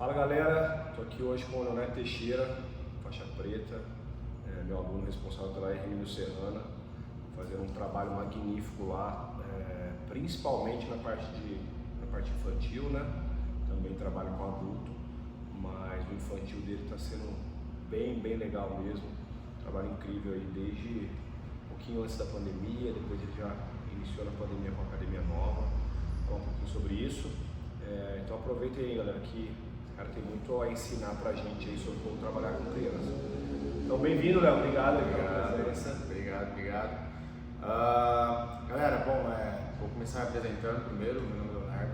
Fala galera, estou aqui hoje com o Leonardo Teixeira, faixa preta, meu aluno responsável pela Hermínio Serrana, fazendo um trabalho magnífico lá, principalmente na parte infantil, né? Também trabalho com adulto, mas o infantil dele está sendo bem legal mesmo, trabalho incrível aí desde um pouquinho antes da pandemia, depois ele já iniciou na pandemia com a academia nova, falar um pouquinho sobre isso. Então aproveitem aí galera, que o cara tem muito a ensinar pra gente aí sobre como trabalhar com criança. Então bem-vindo, Léo, obrigado pela presença. Obrigado. Galera, vou começar me apresentando primeiro. Meu nome é Leonardo,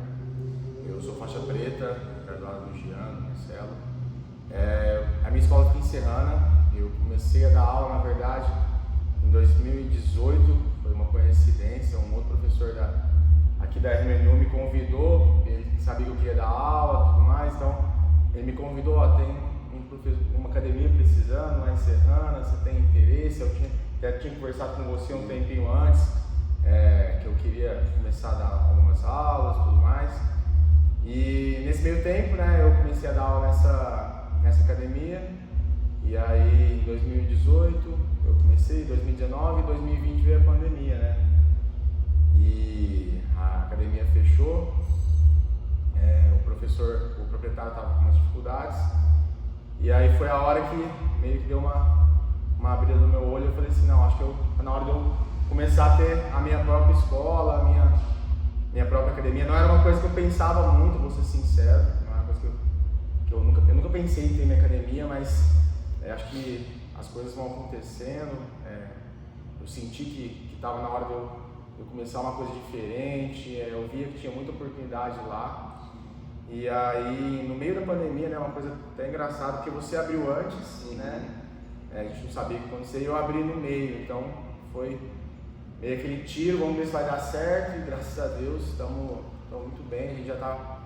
eu sou faixa preta, graduado no Giano, Marcelo. A minha escola fica em Serrana, eu comecei a dar aula, na verdade, em 2018, foi uma coincidência, um outro professor aqui da RMNU me convidou, ele sabia que eu queria dar aula e tudo mais, então ele me convidou, tem uma academia precisando lá em Serrana, você tem interesse? Eu até tinha conversado com você um tempinho antes, que eu queria começar a dar algumas aulas e tudo mais. E nesse meio tempo, né, eu comecei a dar aula nessa academia, e aí em 2018 eu comecei, 2019 e 2020 veio a pandemia, né? E a academia fechou, o proprietário estava com umas dificuldades, e aí foi a hora que meio que deu uma abrida no meu olho. Eu falei assim, não, acho que tá na hora de eu começar a ter a minha própria escola, a minha própria academia. Não era uma coisa que eu pensava muito, vou ser sincero, não era uma coisa que eu nunca pensei em ter minha academia, mas acho que as coisas vão acontecendo. Eu senti que estava na hora de eu começar uma coisa diferente, eu via que tinha muita oportunidade lá. E aí, no meio da pandemia, né, uma coisa até engraçada, porque você abriu antes, né, a gente não sabia o que acontecia, e eu abri no meio, então foi meio aquele tiro, vamos ver se vai dar certo, e graças a Deus estamos muito bem, a gente já está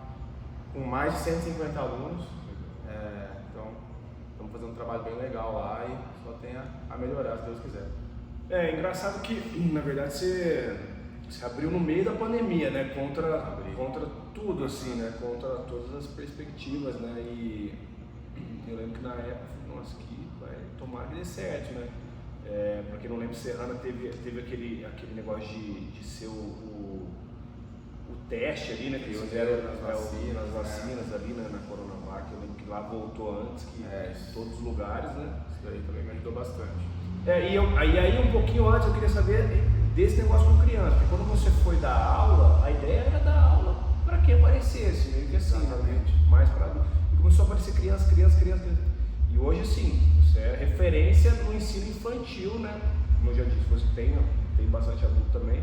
com mais de 150 alunos, então estamos fazendo um trabalho bem legal lá e só tem a melhorar, se Deus quiser. É engraçado que, na verdade, você abriu no meio da pandemia, né? Contra tudo, assim, né? Contra todas as perspectivas, né? E eu lembro que na época, nossa, que vai tomar que dê certo, né? Pra quem não lembra, Serrana teve aquele negócio de ser o teste ali, né? Que eles fizeram nas vacinas ali, né? Na Coronavac. Eu lembro que lá voltou antes que todos os lugares, né? Isso aí também me ajudou bastante. E aí um pouquinho antes eu queria saber desse negócio com criança, porque quando você foi dar aula, a ideia era dar aula para que aparecesse, meio que assim, exatamente, mais para adulto. E começou a aparecer criança. E hoje assim, você é referência no ensino infantil, né? Como eu já disse, você tem bastante adulto também,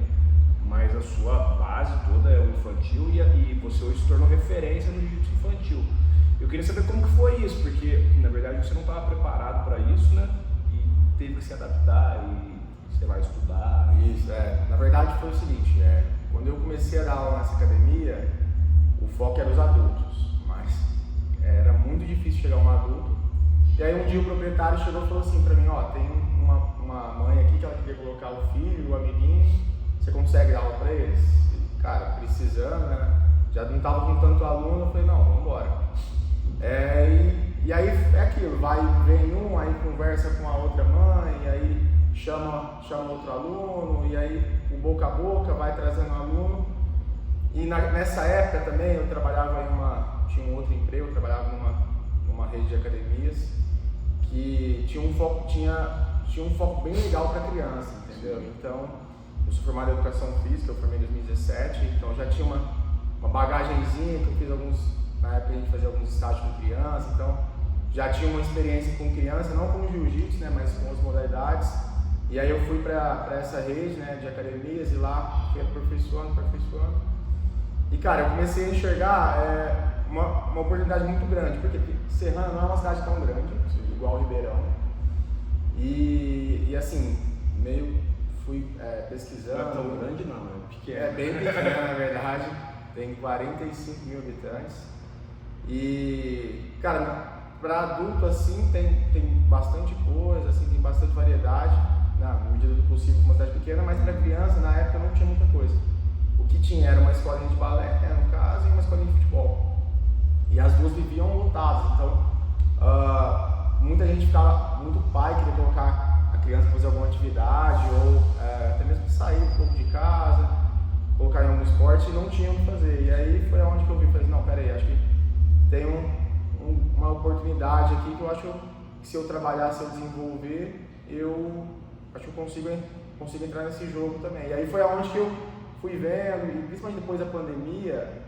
mas a sua base toda é o infantil e você hoje se tornou referência no jiu-jitsu infantil. Eu queria saber como que foi isso, porque na verdade você não estava preparado para isso, né? Teve que se adaptar e, sei lá, estudar. Isso, na verdade foi o seguinte, quando eu comecei a dar aula nessa academia, o foco era os adultos, mas era muito difícil chegar um adulto. E aí um dia o proprietário chegou e falou assim pra mim, tem uma mãe aqui que ela queria colocar o filho, o amiguinho, você consegue dar aula pra eles? E, cara, precisando, né? Já não tava com tanto aluno, eu falei, não, vamos embora. E aí é aquilo, vem um, aí conversa com a outra mãe, e aí chama outro aluno, e aí o boca a boca vai trazendo aluno. E nessa época também eu trabalhava tinha um outro emprego, eu trabalhava numa rede de academias que tinha um foco bem legal para criança, entendeu? Então, eu sou formado em educação física, eu formei em 2017, então já tinha uma bagagenzinha que eu fiz na época a gente fazia alguns estágios com criança, então já tinha uma experiência com criança, não com jiu-jitsu, né, mas com as modalidades. E aí eu fui para essa rede, né, de academias e lá fui aperfeiçoando. E cara, eu comecei a enxergar uma oportunidade muito grande, porque Serrana não é uma cidade tão grande, igual Ribeirão. E assim, meio fui pesquisando. Não é tão grande não, é pequeno. É bem pequeno na verdade, tem 45 mil habitantes. E, cara, para adulto assim tem bastante coisa, assim, tem bastante variedade, na medida do possível, uma cidade pequena, mas para criança na época não tinha muita coisa. O que tinha era uma escolinha de balé, no caso, e uma escolinha de futebol. e as duas viviam lotadas. Então, muita gente ficava, muito pai queria colocar a criança para fazer alguma atividade ou até mesmo sair um pouco de casa, colocar em algum esporte e não tinha o que fazer. E aí foi onde que eu vi, falei, não, peraí, acho que tem uma oportunidade aqui que eu acho que se eu trabalhar, se eu desenvolver, eu acho que eu consigo entrar nesse jogo também. E aí foi onde que eu fui vendo, e principalmente depois da pandemia,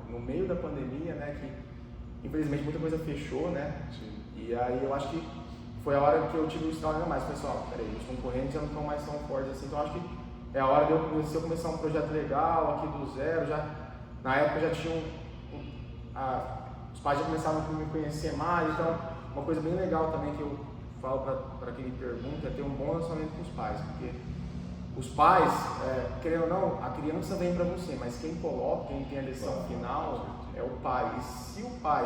no meio da pandemia, né, que infelizmente muita coisa fechou, né? Sim. E aí eu acho que foi a hora que eu tive o estalo ainda mais, pessoal, peraí, os concorrentes já não estão mais tão fortes assim, então acho que é a hora de eu começar um projeto legal aqui do zero, na época já tinha os pais já começavam a me conhecer mais, então uma coisa bem legal também que eu falo para quem me pergunta é ter um bom relacionamento com os pais, porque os pais, querendo ou não, a criança vem para você, mas quem tem a decisão final é o pai. E se o pai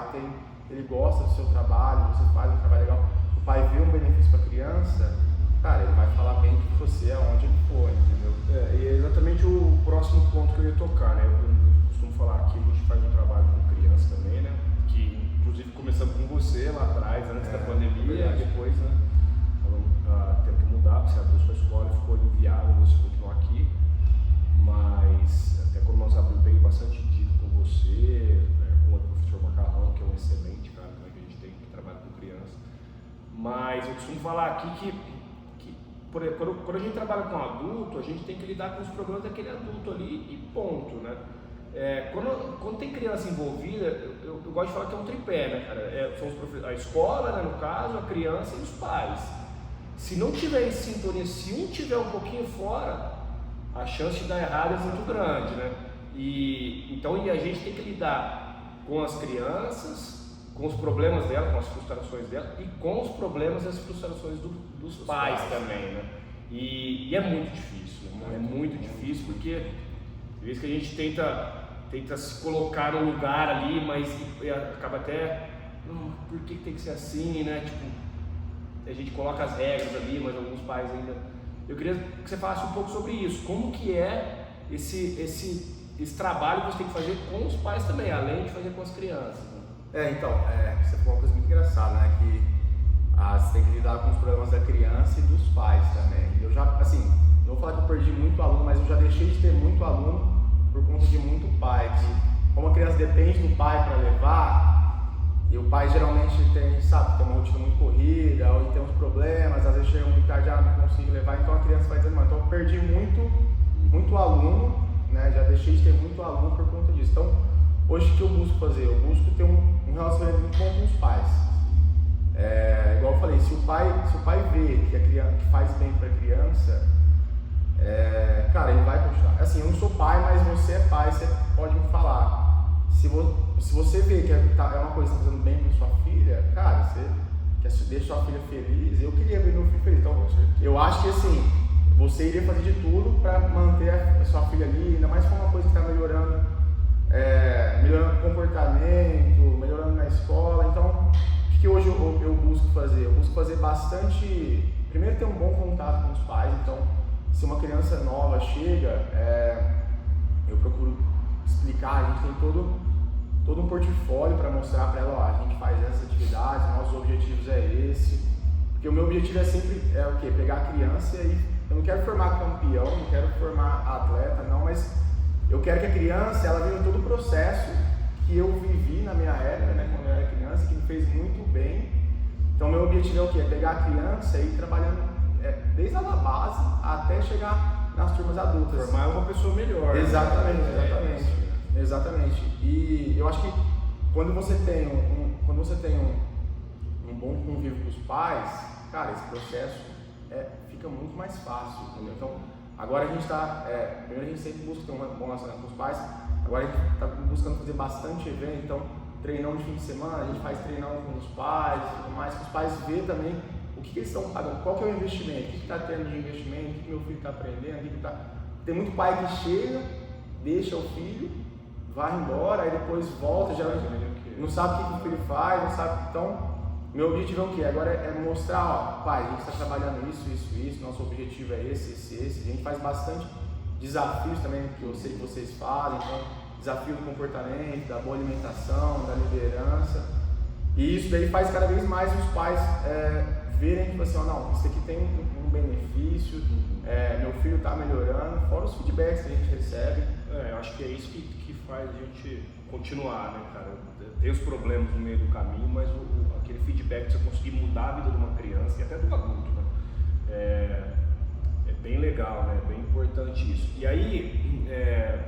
ele gosta do seu trabalho, você faz um trabalho legal, o pai vê um benefício para a criança, cara, ele vai falar bem de você aonde ele for, entendeu? E é exatamente o próximo ponto que eu ia tocar, né? Eu costumo falar que a gente faz um trabalho com criança também, né? Que inclusive começamos com você lá atrás, antes da pandemia, e depois, né? Teve que mudar, você abriu sua escola e ficou inviável você continuar aqui, mas até quando nós abrimos, peguei bastante dica com você, com o professor Macarrão, que é um excelente cara que a gente tem que trabalha com criança, mas eu costumo falar aqui que quando a gente trabalha com adulto, a gente tem que lidar com os problemas daquele adulto ali e ponto, né? Quando tem criança envolvida, eu gosto de falar que é um tripé, né, cara? São a escola, né, no caso, a criança e os pais. Se não tiver em sintonia, se um tiver um pouquinho fora, a chance de dar errado é muito grande, né? Então a gente tem que lidar com as crianças, com os problemas dela, com as frustrações dela e com os problemas e as frustrações dos pais também, né? E é muito difícil, é muito difícil porque às vezes que a gente tenta se colocar num lugar ali, mas acaba até, por que tem que ser assim, né? Tipo, a gente coloca as regras ali, mas alguns pais ainda... Eu queria que você falasse um pouco sobre isso, como que é esse trabalho que você tem que fazer com os pais também, além de fazer com as crianças. Né? Então, você falou uma coisa muito engraçada, né, que você tem que lidar com os problemas da criança e dos pais também. Eu já, assim, não vou falar que eu perdi muito aluno, mas eu já deixei de ter muito aluno por conta de muito pai, que como a criança depende do pai para levar, e o pai geralmente tem uma rotina muito corrida, ou tem uns problemas, às vezes chega muito tarde, não consigo levar, então a criança vai dizendo, então eu perdi muito aluno, né? Já deixei de ter muito aluno por conta disso. Então, hoje o que eu busco fazer? Eu busco ter um relacionamento muito bom com os pais. Igual eu falei, se o pai vê que faz bem para a criança, cara, ele vai continuar. Assim, eu não sou pai, mas você é pai, você pode me falar. Se você vê que é uma coisa que está fazendo bem para sua filha, cara, você quer deixar sua filha feliz, eu queria ver meu filho feliz. Então, eu acho que assim, você iria fazer de tudo para manter a sua filha ali, ainda mais se for uma coisa que está melhorando o comportamento, melhorando na escola. Então, o que hoje eu busco fazer? Eu busco fazer bastante, primeiro ter um bom contato com os pais. Então, se uma criança nova chega, eu procuro explicar, a gente tem todo um portfólio para mostrar para ela, a gente faz essas atividades, nossos objetivos é esse, porque o meu objetivo é sempre o quê? Pegar a criança e eu não quero formar campeão, não quero formar atleta, não, mas eu quero que a criança, ela viva todo o processo que eu vivi na minha época, né, quando eu era criança, que me fez muito bem. Então meu objetivo é o quê? É pegar a criança e ir trabalhando desde a base até chegar nas turmas adultas. Formar uma pessoa melhor. Exatamente, né? Exatamente. E eu acho que quando você tem um bom convívio com os pais, cara, esse processo fica muito mais fácil, entendeu? Então, agora a gente está, primeiro a gente sempre busca ter um bom relacionamento com os pais, agora a gente está buscando fazer bastante evento, então treinão de fim de semana, a gente faz treinão com os pais e tudo mais, que os pais vejam também o que eles estão pagando, qual que é o investimento, o que está tendo de investimento, o que meu filho está aprendendo, Tem muito pai que chega, deixa o filho, vai embora, aí depois volta, já não sabe o que o filho faz, não sabe. Então, meu objetivo é o quê? Agora é mostrar, pai, a gente está trabalhando isso, nosso objetivo é esse. A gente faz bastante desafios também, que eu sei que vocês fazem, então desafio do comportamento, da boa alimentação, da liderança. E isso daí faz cada vez mais os pais verem tipo assim, não, isso aqui tem um benefício, meu filho está melhorando, fora os feedbacks que a gente recebe. Eu acho que é isso que faz a gente continuar, né, cara? Tem os problemas no meio do caminho, mas aquele feedback de você conseguir mudar a vida de uma criança e até do adulto, né? É bem legal, né? É bem importante isso. E aí,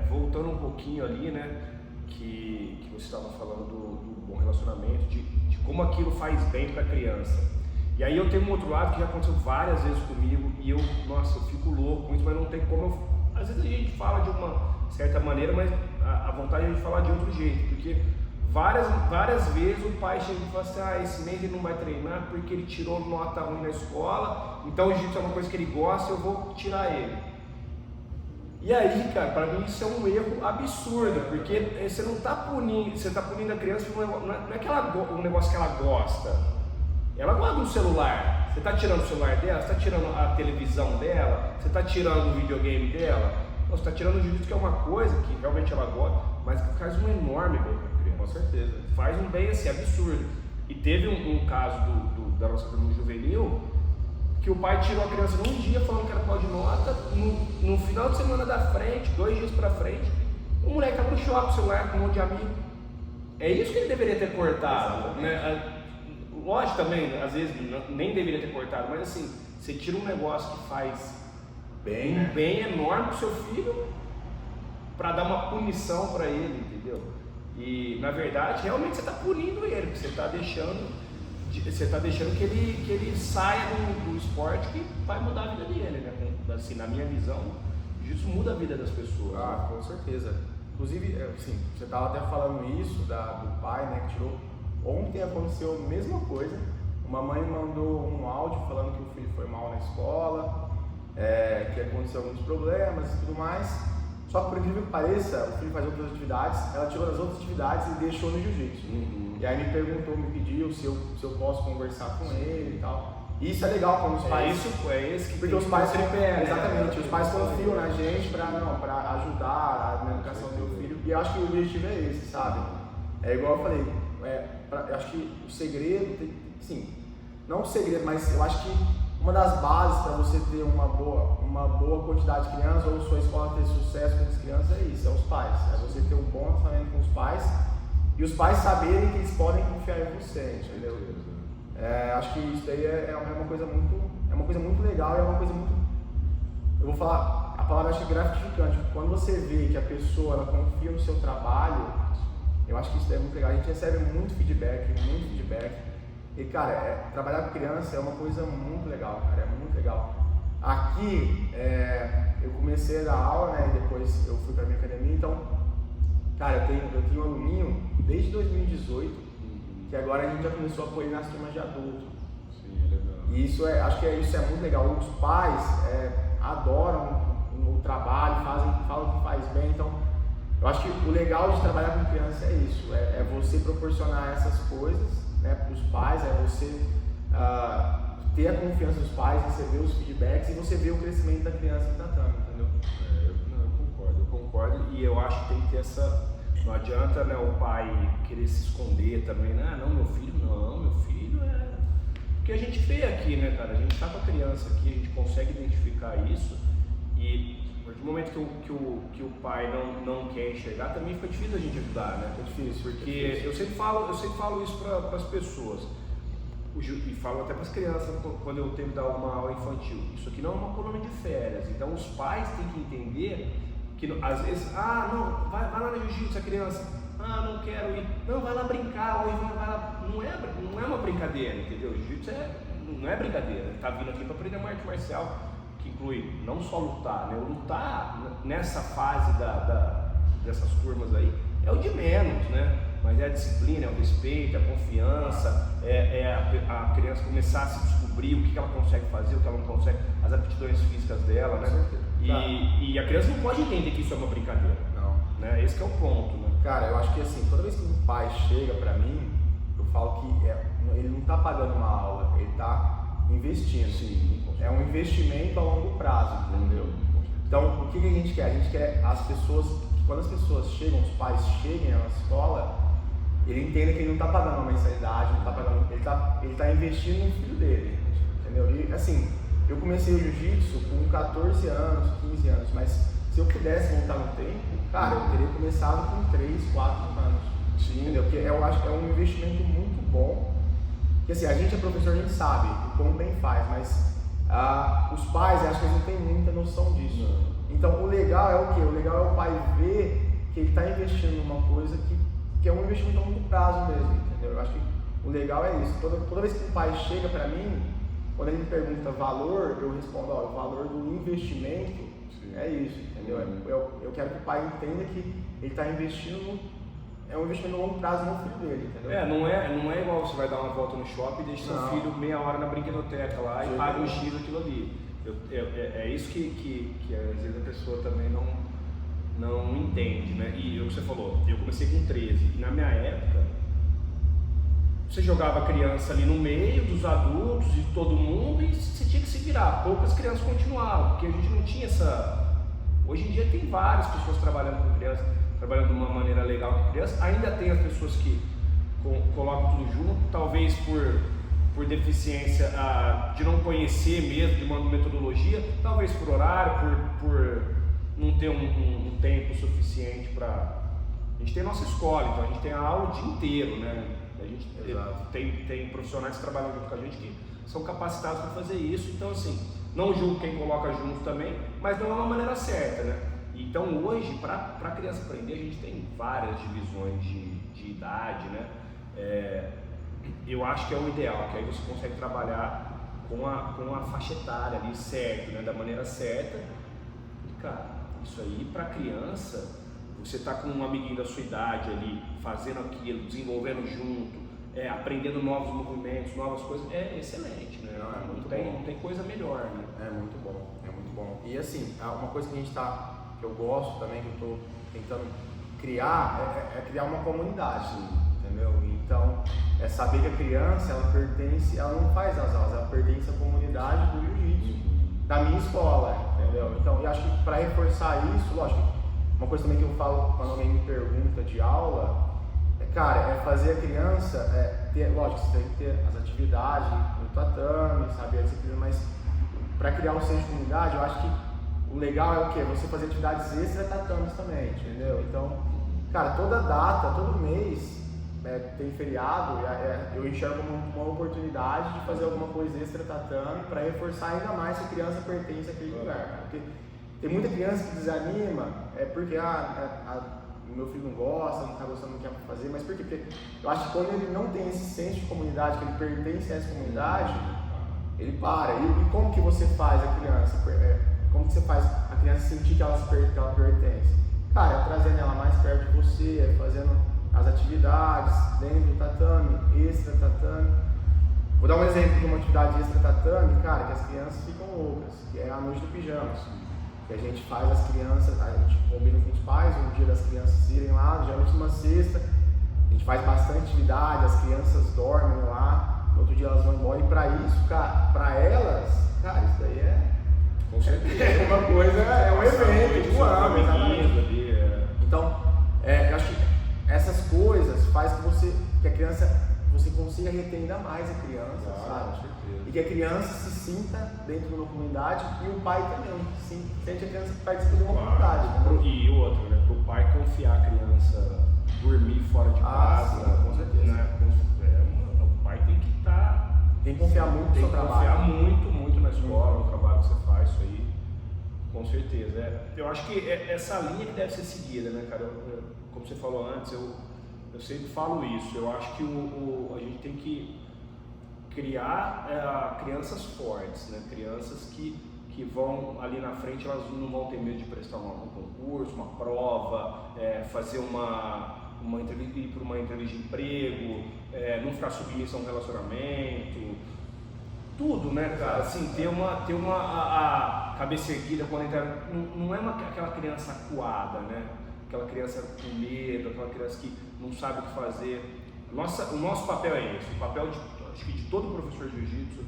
voltando um pouquinho ali, né, que você estava falando do bom relacionamento, de como aquilo faz bem para a criança. E aí eu tenho um outro lado que já aconteceu várias vezes comigo e eu fico louco com isso, mas não tem como às vezes a gente fala de uma certa maneira, mas a vontade é a gente falar de outro jeito, porque várias vezes o pai chega e fala assim, esse mês ele não vai treinar porque ele tirou nota ruim na escola, então o jiu-jitsu é uma coisa que ele gosta, eu vou tirar ele. E aí, cara, pra mim isso é um erro absurdo, porque você não tá punindo, você tá punindo a criança por não é um negócio que ela gosta. Ela gosta do celular. Você está tirando o celular dela, você está tirando a televisão dela, você está tirando o videogame dela, você está tirando o jiu-jitsu, que é uma coisa que realmente ela gosta, mas que faz um enorme bem para a criança. Com certeza. Faz um bem assim, absurdo. E teve um caso da nossa turma juvenil, que o pai tirou a criança num dia falando que era pau de nota, no final de semana da frente, 2 dias para frente, o moleque estava no shopping, o celular com um monte de amigo. É isso que ele deveria ter cortado, né? Lógico também, às vezes nem deveria ter cortado, mas assim, você tira um negócio que faz um bem enorme pro seu filho para dar uma punição para ele, entendeu? E na verdade, realmente você está punindo ele, porque você está deixando que ele saia do esporte que vai mudar a vida dele, né? Assim, na minha visão, isso muda a vida das pessoas. Ah, com certeza. Inclusive, assim, você estava até falando isso do pai, né, que tirou. Ontem aconteceu a mesma coisa, uma mãe mandou um áudio falando que o filho foi mal na escola, que aconteceu alguns problemas e tudo mais, só que por incrível que pareça, o filho faz outras atividades, ela tirou das outras atividades e deixou no jiu-jitsu. E aí me perguntou, me pediu se eu posso conversar com ele e tal. E isso é legal quando os pais... Porque os pais exatamente, os pais confiam na gente para ajudar na educação do meu filho, e eu acho que o objetivo é esse, sabe? É igual eu falei, eu acho que o segredo, sim, não o segredo, mas eu acho que uma das bases para você ter uma boa quantidade de crianças ou sua escola ter sucesso com as crianças é isso, os pais. É você ter um bom relacionamento com os pais e os pais saberem que eles podem confiar em você, entendeu? Acho que isso daí é uma coisa muito legal e é uma coisa muito, eu vou falar, a palavra acho que gratificante. Quando você vê que a pessoa ela confia no seu trabalho, eu acho que isso é muito legal, a gente recebe muito feedback. E cara, trabalhar com criança é uma coisa muito legal, cara, é muito legal. Aqui, eu comecei a dar aula, né, e depois eu fui pra minha academia, então, cara, eu tenho um aluninho desde 2018, que agora a gente já começou a pôr ele nas turmas de adulto. Sim, é legal. E isso acho que isso é muito legal, os pais adoram o trabalho, falam que faz bem, então, eu acho que o legal de trabalhar com criança é isso, é você proporcionar essas coisas, né, para os pais, é você ter a confiança dos pais, receber os feedbacks e você ver o crescimento da criança que está dando, entendeu? Eu concordo e eu acho que tem que ter essa... Não adianta, né, o pai querer se esconder também, né? Meu filho é... Porque a gente vê aqui, né, cara, a gente tá com a criança aqui, a gente consegue identificar isso e... A partir do momento que o pai não quer enxergar, também fica difícil a gente ajudar, né? É difícil, porque eu sempre falo isso para as pessoas, e falo até para as crianças quando eu tenho que dar uma aula infantil. Isso aqui não é uma colônia de férias, então os pais têm que entender que às vezes, não, vai lá na jiu-jitsu, a criança, não quero ir, não, vai lá brincar, ou vai lá. Não é uma brincadeira, entendeu? O jiu-jitsu não é brincadeira, ele tá vindo aqui para aprender uma arte marcial. Que inclui não só lutar, né? O lutar nessa fase dessas turmas aí é o de menos, né? Mas é a disciplina, é o respeito, é a confiança, a criança começar a se descobrir o que ela consegue fazer, o que ela não consegue, as aptidões físicas dela, né? E a criança não pode entender que isso é uma brincadeira. Não. Né? Esse que é o ponto, né? Cara, eu acho que assim, toda vez que um pai chega pra mim, eu falo que ele não tá pagando uma aula, ele tá investindo. Sim. É um investimento a longo prazo, entendeu? Então, o que a gente quer? A gente quer as pessoas que quando as pessoas chegam, os pais cheguem à escola, ele entende que ele não está pagando uma mensalidade, não tá pagando, ele tá investindo no filho dele, entendeu? E assim, eu comecei o jiu-jitsu com 14 anos, 15 anos, mas se eu pudesse voltar no tempo, cara, eu teria começado com 3, 4 anos, entendeu? Porque eu acho que é um investimento muito bom, porque assim, a gente é professor, a gente sabe o como bem faz, mas os pais, acho que eles não têm muita noção disso. Então, o legal é o quê? O legal é o pai ver que ele está investindo numa coisa que é um investimento a longo prazo mesmo, entendeu? Eu acho que o legal é isso. Toda vez que o pai chega para mim, quando ele me pergunta valor, eu respondo, ó, o valor do investimento é isso, entendeu? Eu quero que o pai entenda que ele está investindo, é um investimento a longo prazo no filho dele, entendeu? Não é igual você vai dar uma volta no shopping e deixa seu filho meia hora na brinquedoteca lá e paga um X aquilo ali. É isso que às vezes a pessoa também não entende, né? E o que você falou, eu comecei com 13 e na minha época você jogava a criança ali no meio dos adultos e todo mundo e você tinha que se virar. Poucas crianças continuavam, porque a gente não tinha essa... Hoje em dia tem várias pessoas trabalhando com criança, trabalhando de uma maneira legal com criança. Ainda tem as pessoas que colocam tudo junto, talvez por deficiência de não conhecer mesmo de uma metodologia, talvez por horário, por não ter um tempo suficiente para... A gente tem a nossa escola, então a gente tem a aula o dia inteiro, né? A gente tem profissionais que trabalham junto com a gente que são capacitados para fazer isso, então assim, não julgo quem coloca junto também, mas não é uma maneira certa, né? Então hoje, para a criança aprender, a gente tem várias divisões de idade, né? Eu acho que é o ideal, que aí você consegue trabalhar com a faixa etária ali certo, né? Da maneira certa. E cara, isso aí para criança, você tá com um amiguinho da sua idade ali, fazendo aquilo, desenvolvendo junto, aprendendo novos movimentos, novas coisas, é excelente, né? Não tem coisa melhor, né? É muito bom, é muito bom. E assim, uma coisa que que eu gosto também, que eu estou tentando criar, é criar uma comunidade, entendeu? Então, é saber que a criança, ela não faz as aulas, ela pertence à comunidade do jiu-jitsu, da minha escola, entendeu? Então, eu acho que para reforçar isso, lógico, uma coisa também que eu falo quando alguém me pergunta de aula, é fazer a criança, lógico, você tem que ter as atividades no tatame, saber a disciplina, mas para criar um senso de comunidade, eu acho que o legal é o quê? Você fazer atividades extra-tatames também, entendeu? Então, cara, toda data, todo mês tem feriado, eu enxergo como uma oportunidade de fazer alguma coisa extra-tatame para reforçar ainda mais que a criança pertence àquele lugar, cara. Porque tem muita criança que desanima, porque meu filho não gosta, não está gostando do que quer fazer, mas por quê? Porque eu acho que quando ele não tem esse senso de comunidade, que ele pertence a essa comunidade, ele para. E como que você faz a criança? Como que você faz a criança sentir que ela pertence? Cara, trazendo ela mais perto de você, fazendo as atividades dentro do tatame, extra tatame. Vou dar um exemplo de uma atividade extra tatame, cara, que as crianças ficam loucas, que é a noite do pijama. Que a gente faz as crianças, a gente combina com os pais, um dia das crianças irem lá, geralmente numa sexta, a gente faz bastante atividade, as crianças dormem lá, no outro dia elas vão embora, e pra isso, cara, pra elas, cara, isso daí com certeza. É uma coisa, é um evento, tipo, Então, eu acho que essas coisas faz que a criança, você consiga reter ainda mais a criança, sabe? E que a criança se sinta dentro de uma comunidade e o pai também sente a criança participa de uma comunidade. Né? E outra, né? Para o pai confiar a criança dormir fora de casa, sim, com certeza. Né? O pai tem que estar... Tem que confiar muito no seu trabalho. Tem que confiar muito na escola, no trabalho que você faz, isso aí, com certeza. Eu acho que é essa linha que deve ser seguida, né, cara? Como você falou antes, eu sempre falo isso, eu acho que a gente tem que criar crianças fortes, né? Crianças que vão ali na frente, elas não vão ter medo de prestar um concurso, uma prova, fazer uma entrevista, ir para uma entrevista de emprego, não ficar submissa a um relacionamento, tudo, né, cara? Assim, ter a cabeça erguida quando entra, não é aquela criança acuada, né? Aquela criança com medo, aquela criança que não sabe o que fazer. O nosso papel é esse, o papel acho que de todo professor de jiu-jitsu,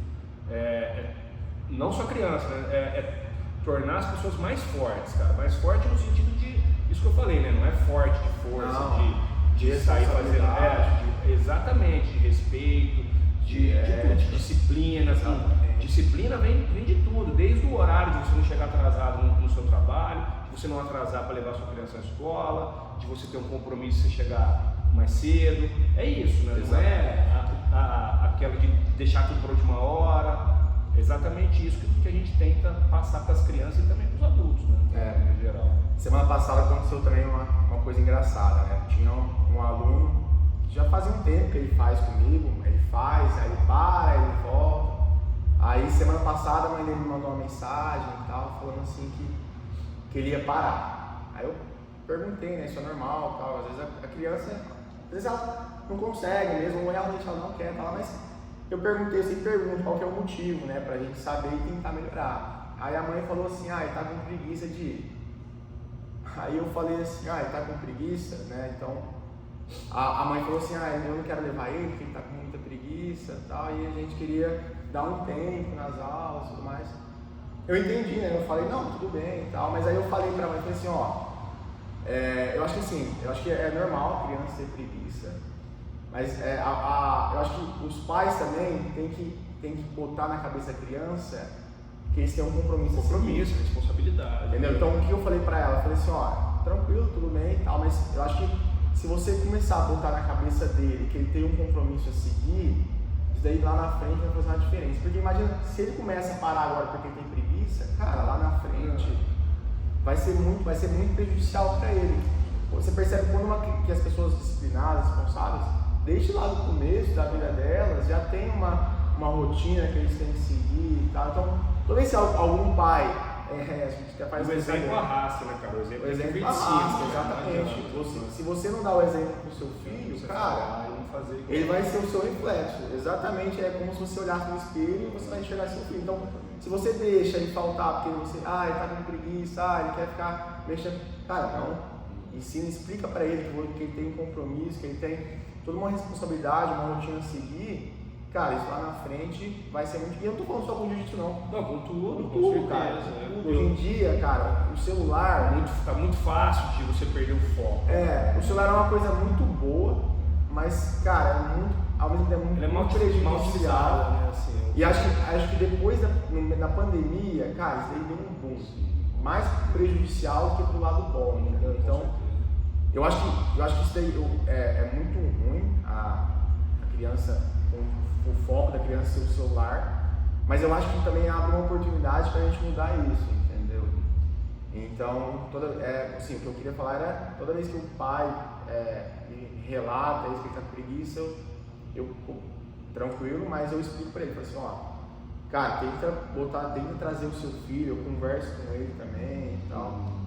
não só criança, né? Tornar as pessoas mais fortes, cara, mais forte no sentido isso que eu falei, né? Não é forte de força, de sair fazendo. Exatamente, de respeito, de tudo, de disciplina. Disciplina vem de tudo, desde o horário de você não chegar atrasado no seu trabalho, de você não atrasar para levar sua criança à escola, de você ter um compromisso de chegar mais cedo. É isso, né? Não é aquela de deixar tudo para a última hora. É exatamente isso que a gente tenta passar para as crianças e também para os adultos, né? No geral. Semana passada aconteceu também uma coisa engraçada, né? Tinha um aluno que já fazia um tempo que ele faz comigo, ele faz, aí ele para, aí ele volta. Aí semana passada a mãe dele me mandou uma mensagem e tal, falando assim que ele ia parar. Aí eu perguntei, né? Isso é normal, tal. Às vezes a criança, às vezes ela não consegue mesmo, ou realmente ela não quer, tal, mas eu sempre pergunto qual que é o motivo, né? Pra gente saber e tentar melhorar. Aí a mãe falou assim, ele tá com preguiça de ir. Aí eu falei assim, ele tá com preguiça, né? Então a mãe falou assim, eu não quero levar ele, porque ele tá com muita preguiça e tal, e a gente queria dar um tempo nas aulas e tudo mais. Eu entendi, né? Eu falei, não, tudo bem e tal, mas aí eu falei pra mãe, falei assim, eu acho que é normal a criança ter preguiça, mas eu acho que os pais também têm que botar na cabeça da criança que eles têm um compromisso, responsabilidade. Entendeu? Então o que eu falei pra ela? Eu falei assim, tranquilo, tudo bem e tal, mas eu acho que se você começar a botar na cabeça dele que ele tem um compromisso a seguir, isso daí lá na frente vai fazer uma diferença. Porque imagina, se ele começa a parar agora porque ele tem preguiça, cara, lá na frente vai ser muito prejudicial para ele. Você percebe que as pessoas disciplinadas, responsáveis, desde lá do começo da vida delas, já tem uma rotina que eles têm que seguir e tal. Então, toda vez que algum pai, a gente até faz o exemplo arrasta, né, cara? O exemplo arrasta, exatamente. Se você não dá o exemplo pro seu filho, cara, ele vai ser o seu reflexo. Exatamente, é como se você olhasse no espelho e você vai enxergar seu filho. Então, se você deixa ele faltar porque você, ele tá com preguiça, ele quer ficar mexendo, cara, não. Ensina, explica pra ele que ele tem um compromisso, que ele tem toda uma responsabilidade, uma rotina a seguir. Cara, isso lá na frente vai ser muito... E eu não tô falando só com jiu-jitsu, não. Não, com tudo, com certeza, cara. Hoje em dia, cara, o celular... Tá muito fácil de você perder o foco. O celular é uma coisa muito boa, mas, cara, ao mesmo tempo ele é muito prejudicial, né? Assim, e acho que depois da pandemia, cara, isso daí deu um boom. Mais prejudicial do que pro lado bom, entendeu? Então, eu acho que isso daí é muito ruim, a criança... o foco da criança ser o celular, mas eu acho que também abre uma oportunidade para a gente mudar isso, entendeu? Então, o que eu queria falar era, toda vez que o pai me relata isso, que ele tá com preguiça, eu tranquilo, mas eu explico para ele, falo assim, cara, tenta trazer o seu filho, eu converso com ele também e tal.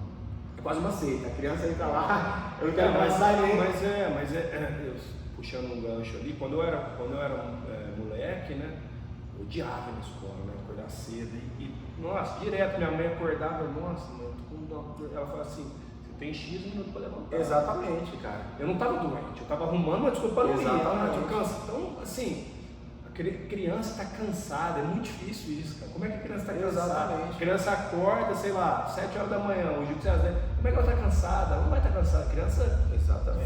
É quase uma seita, a criança entra lá, eu não quero mais sair. Mas puxando um gancho ali, quando eu era moleque, né, eu odiava ir na escola, né, acordar cedo e nossa, direto minha mãe acordava, nossa, mano, ela falava assim, você tem X minutos para levantar. Exatamente, cara. Eu não estava doente, eu estava arrumando uma desculpa para não ir. Exatamente. Então, assim, a criança está cansada, é muito difícil isso, cara. Como é que a criança está cansada? Exatamente. A criança acorda, sei lá, 7 horas da manhã, hoje às 10, como é que ela está cansada? Ela não vai estar cansada. A criança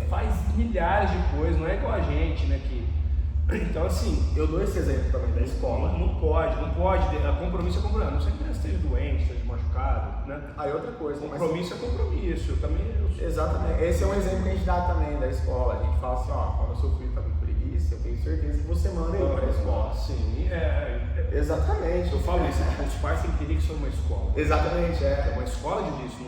faz milhares de coisas, não é igual a gente, né? Então, assim, eu dou esse exemplo também da escola. Não pode. Compromisso é compromisso. Não sei que a criança esteja doente, esteja machucada, né? Aí outra coisa. Compromisso é compromisso. Exatamente. Esse é um exemplo que a gente dá também da escola. A gente fala assim, quando o seu filho está com preguiça, eu tenho certeza que você manda ele para a escola. Sim, Exatamente. Eu falo isso, os pais têm que entender que isso é uma escola. Exatamente, É uma escola de jiu-jitsu,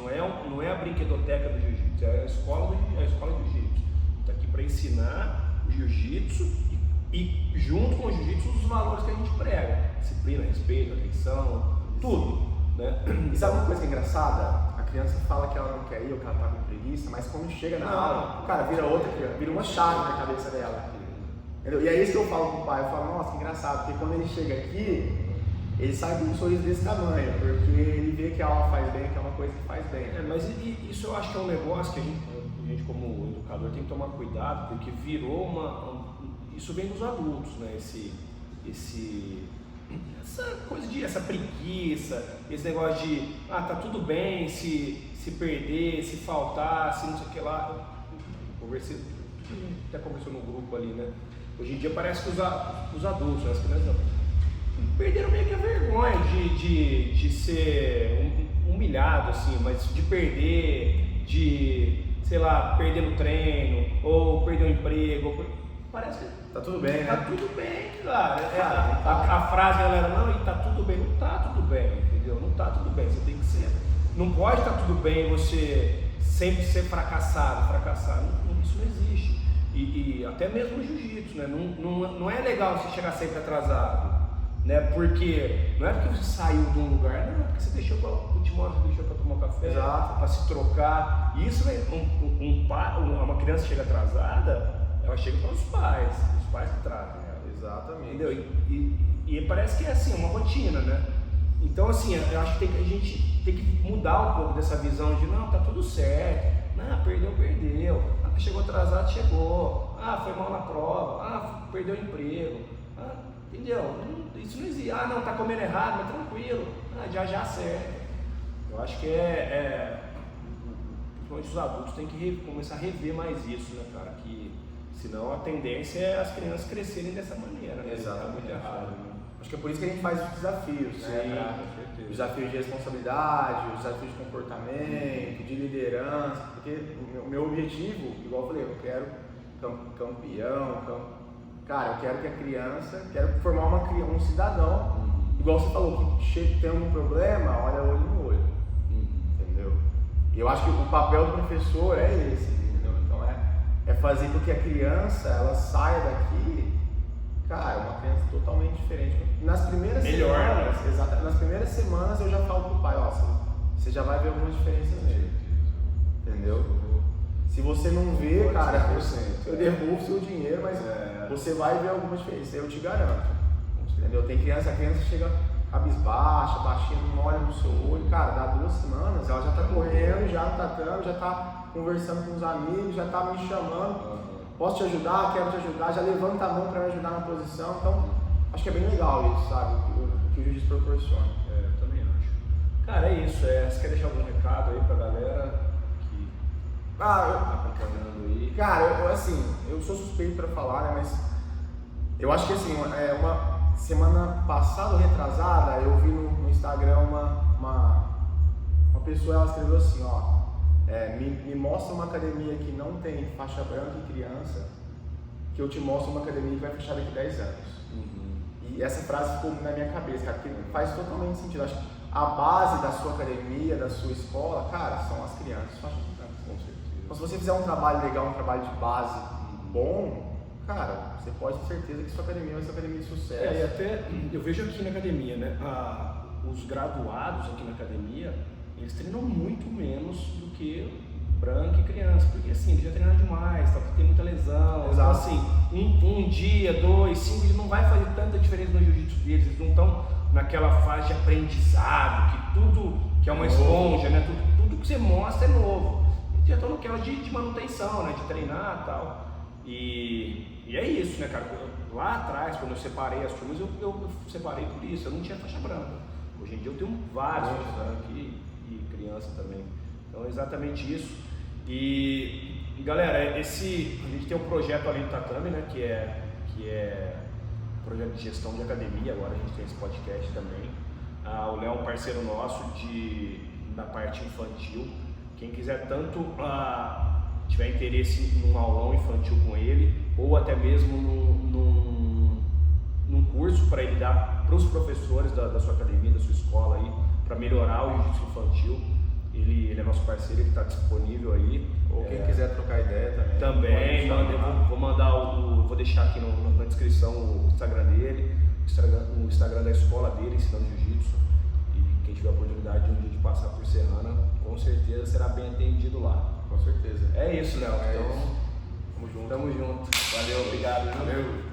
não é a brinquedoteca do jiu-jitsu, é a escola de jiu-jitsu. Está aqui para ensinar o jiu-jitsu e junto com o jiu-jitsu os valores que a gente prega. Disciplina, respeito, atenção, tudo, né? E sabe uma coisa que é engraçada? A criança fala que ela não quer ir ou que ela está com preguiça, mas quando chega na aula, cara, vira uma chave na cabeça dela. Entendeu? E é isso que eu falo pro pai, eu falo, nossa, que engraçado, porque quando ele chega aqui, ele sai com um sorriso desse tamanho, porque ele vê que a aula faz bem, que é uma coisa que faz bem. Mas isso eu acho que é um negócio que a gente como educador tem que tomar cuidado, porque virou isso vem dos adultos, né? Essa coisa essa preguiça, esse negócio de tá tudo bem se se perder, se faltar, se não sei o que lá. Eu conversei, até conversou no grupo ali, né? Hoje em dia parece que os adultos, né, as crianças perderam meio que a vergonha de ser humilhado, assim, mas de perder, sei lá, perder no treino, ou perder o emprego, parece que tá tudo bem, tá né? tudo bem, cara. A frase, galera, não, e tá tudo bem, não tá tudo bem, entendeu? Não tá tudo bem, você tem que ser, não pode estar tudo bem você sempre ser fracassado, isso não existe. E até mesmo no jiu-jitsu, né? Não é legal você chegar sempre atrasado, né? Porque não é porque você saiu de um lugar, não, é porque você deixou para o último você deixou para tomar um café, para se trocar. E isso, uma criança chega atrasada, ela chega para os pais que tratam ela. Exatamente. Entendeu? E parece que é assim, uma rotina, né? Então, assim, eu acho que a gente tem que mudar um pouco dessa visão de não, tá tudo certo, não, perdeu, chegou atrasado, chegou, foi mal na prova, perdeu o emprego, entendeu? Isso não existe, não, tá comendo errado, mas tranquilo, já acerta. Eu acho que principalmente os adultos têm que começar a rever mais isso, né, cara? Que senão a tendência é as crianças crescerem dessa maneira, né? Exatamente. Tá muito errado, né? Acho que é por isso que a gente faz os desafios, Com certeza. Desafios de responsabilidade, os desafios de comportamento, de liderança, porque o meu objetivo, igual eu falei, eu quero campeão, cara, eu quero que a criança, quero formar um cidadão, igual você falou, que tem algum problema, olha olho no olho, entendeu? E eu acho que o papel do professor é esse, entendeu? Então é fazer com que a criança, ela saia daqui, cara, uma criança totalmente diferente. Nas primeiras semanas, né? Exato, nas primeiras semanas eu já falo pro pai, você já vai ver algumas diferenças nele, entendeu? Se você não vê, cara, eu derrubo seu dinheiro, mas você vai ver alguma diferença, eu te garanto, entendeu? Tem criança, a criança chega cabisbaixa, baixinha, não olha no seu olho, cara, dá 2 semanas, ela já tá correndo, já no tatame, já tá conversando com os amigos, já tá me chamando. Posso te ajudar? Quero te ajudar, já levanta a mão para me ajudar na posição, então acho que é bem legal isso, sabe, o que o jiu-jitsu proporciona. Eu também acho. Cara, é isso, você quer deixar algum recado aí pra galera que tá acompanhando aí? Cara, eu sou suspeito para falar, né, mas eu acho que assim, uma semana passada ou retrasada, eu vi no Instagram uma pessoa, ela escreveu assim, me mostra uma academia que não tem faixa branca e criança, que eu te mostro uma academia que vai fechar daqui 10 anos. E essa frase ficou na minha cabeça, cara, porque faz totalmente sentido. Acho que a base da sua academia, da sua escola, cara, são as crianças, faixa branca. Com certeza. Então, se você fizer um trabalho legal, um trabalho de base bom, cara, você pode ter certeza que sua academia vai ser uma academia de sucesso. E até eu vejo aqui na academia, né? Os graduados aqui na academia, eles treinam muito menos do que branco e criança, porque assim, eles já treinam demais, tem muita lesão. Exato. Então assim, um dia, 2, 5 dias não vai fazer tanta diferença no jiu-jitsu deles, eles não estão naquela fase de aprendizado, que tudo que é uma esponja, né? Tudo que você mostra é novo. Eles já estão naquela de manutenção, né? De treinar e tal. E é isso, né, cara? Lá atrás, quando eu separei as turmas, eu separei por isso, eu não tinha faixa branca. Hoje em dia eu tenho vários faixas brancas e criança também. Então é exatamente isso. E galera, a gente tem um projeto ali no Tatame, né, que é um projeto de gestão de academia, agora a gente tem esse podcast também. O Léo é um parceiro nosso na parte infantil. Quem quiser tanto tiver interesse num aulão infantil com ele, ou até mesmo num curso para ele dar para os professores da sua academia, da sua escola aí, para melhorar o jiu-jitsu infantil, ele é nosso parceiro, ele está disponível aí. Ou quem quiser trocar ideia também. Vou deixar aqui na descrição o Instagram dele, o Instagram da escola dele, ensinando jiu-jitsu. E quem tiver a oportunidade de um dia de passar por Serrana, com certeza será bem atendido lá. Com certeza. É isso, Léo. Então, tamo junto. Valeu, obrigado. Valeu.